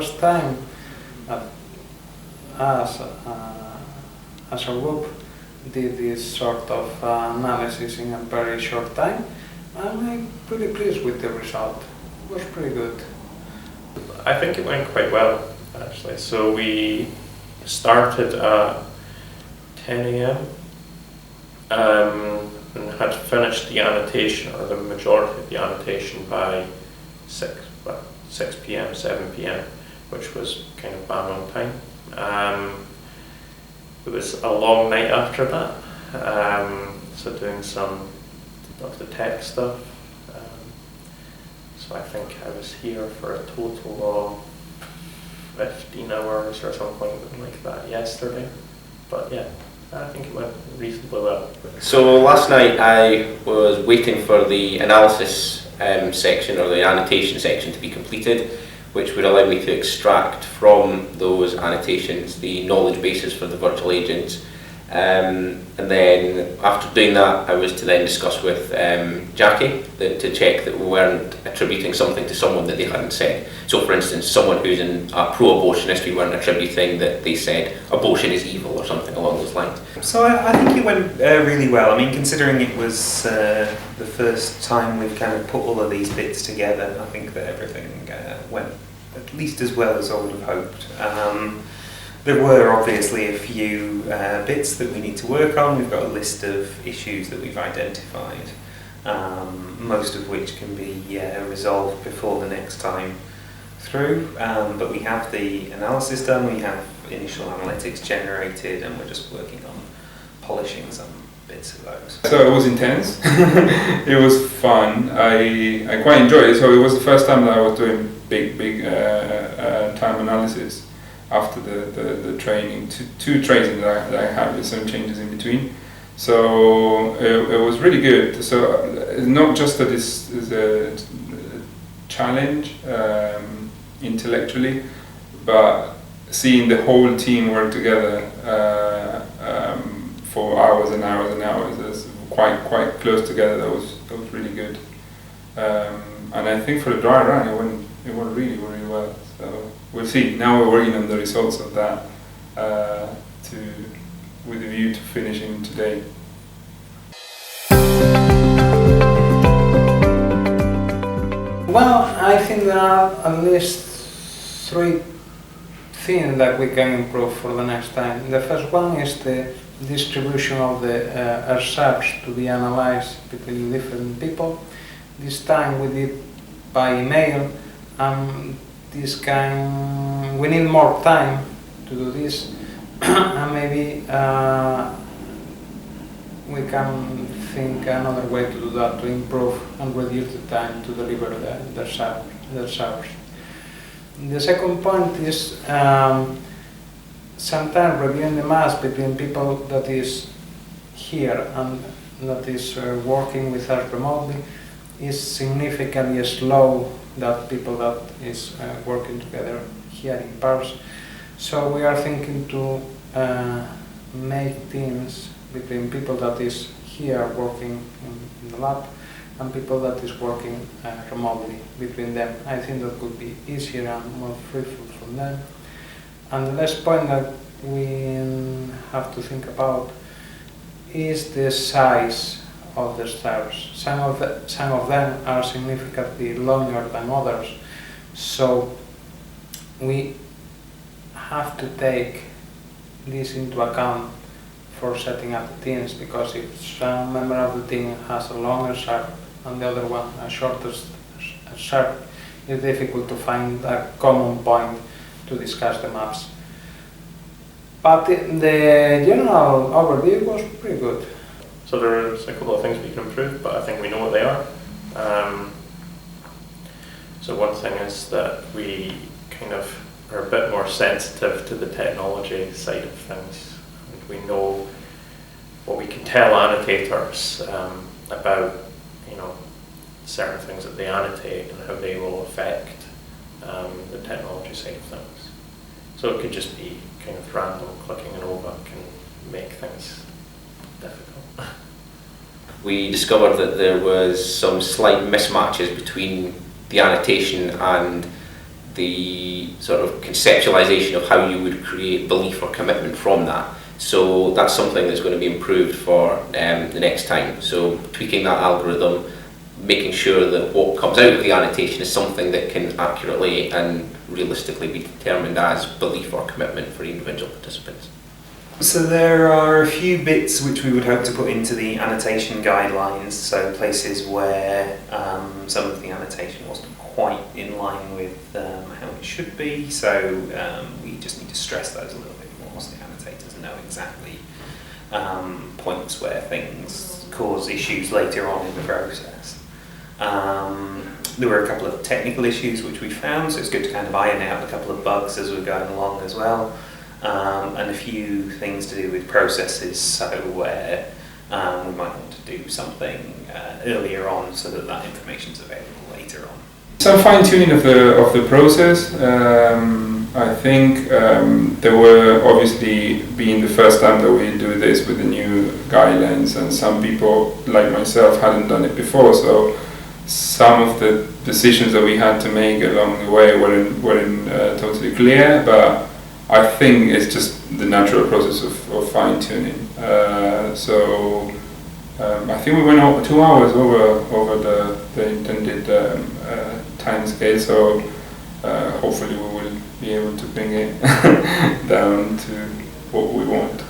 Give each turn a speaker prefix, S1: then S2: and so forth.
S1: first time that us as a group did this sort of analysis in a very short time, and I'm pretty pleased with the result. It was pretty good.
S2: I think it went quite well, actually. So we started at 10 a.m. And had finished the annotation, or the majority of the annotation, by 6 p.m, 7 p.m, which was kind of bang on time. It was a long night after that, so doing some of the tech stuff. So I think I was here for a total of 15 hours or something like that yesterday. But yeah, I think it went reasonably well.
S3: So last night I was waiting for the analysis section, or the annotation section, to be completed, which would allow me to extract from those annotations the knowledge bases for the virtual agents. And then after doing that, I was to then discuss with Jackie to check that we weren't attributing something to someone that they hadn't said. So for instance, someone who's a pro-abortionist, we weren't attributing that they said abortion is evil or something along those lines.
S4: So I think it went really well. I mean, considering it was the first time we've kind of put all of these bits together, I think that everything went at least as well as I would have hoped. There were obviously a few bits that we need to work on. We've got a list of issues that we've identified, most of which can be resolved before the next time through. But we have the analysis done, we have initial analytics generated, and we're just working on polishing some bits of those.
S5: So it was intense. It was fun. I quite enjoyed it. So it was the first time that I was doing big time analysis after the training, two trainings that I had with some changes in between. So it was really good. So it's not just that this is a challenge intellectually, but seeing the whole team work together for hours and hours and hours, that's quite close together. That was really good. And I think for the dry run, it went really well. So we'll see. Now we're working on the results of that with a view to finishing today.
S1: Well, I think there are at least 3 things that we can improve for the next time. The first one is the distribution of the research to be analyzed between different people. This time we did by email. We need more time to do this, and maybe we can think another way to do that, to improve and reduce the time to deliver the servers. The second point is sometimes reviewing the mass between people that is here and that is working with us remotely is significantly slow than people that is working together here in Paris. So we are thinking to make teams between people that is here working in the lab and people that is working remotely between them. I think that could be easier and more fruitful for them. And the last point that we have to think about is the size of the stars. Some of them are significantly longer than others, so we have to take this into account for setting up the teams, because if some member of the team has a longer shaft and the other one a shorter shaft, it's difficult to find a common point to discuss the maps. But the general overview was pretty good.
S2: So there's a couple of things we can improve, but I think we know what they are. So one thing is that we kind of are a bit more sensitive to the technology side of things. And we know what we can tell annotators about, certain things that they annotate and how they will affect the technology side of things. So it could just be kind of random clicking and over can make things difficult.
S3: We discovered that there was some slight mismatches between the annotation and the sort of conceptualization of how you would create belief or commitment from that. So that's something that's going to be improved for the next time. So tweaking that algorithm, making sure that what comes out of the annotation is something that can accurately and realistically be determined as belief or commitment for individual participants.
S4: So there are a few bits which we would hope to put into the annotation guidelines, so places where some of the annotation wasn't quite in line with how it should be, so we just need to stress those a little bit more so the annotators know exactly points where things cause issues later on in the process. There were a couple of technical issues which we found, so it's good to kind of iron out a couple of bugs as we're going along as well. And a few things to do with processes, so where we might want to do something earlier on so that that information is available later on.
S5: Some fine-tuning of the process. I think there were obviously being the first time that we do this with the new guidelines, and some people like myself hadn't done it before, so some of the decisions that we had to make along the way weren't totally clear, but I think it's just the natural process of fine-tuning. I think we went over 2 hours over the intended time scale, so hopefully we will be able to bring it down to what we want.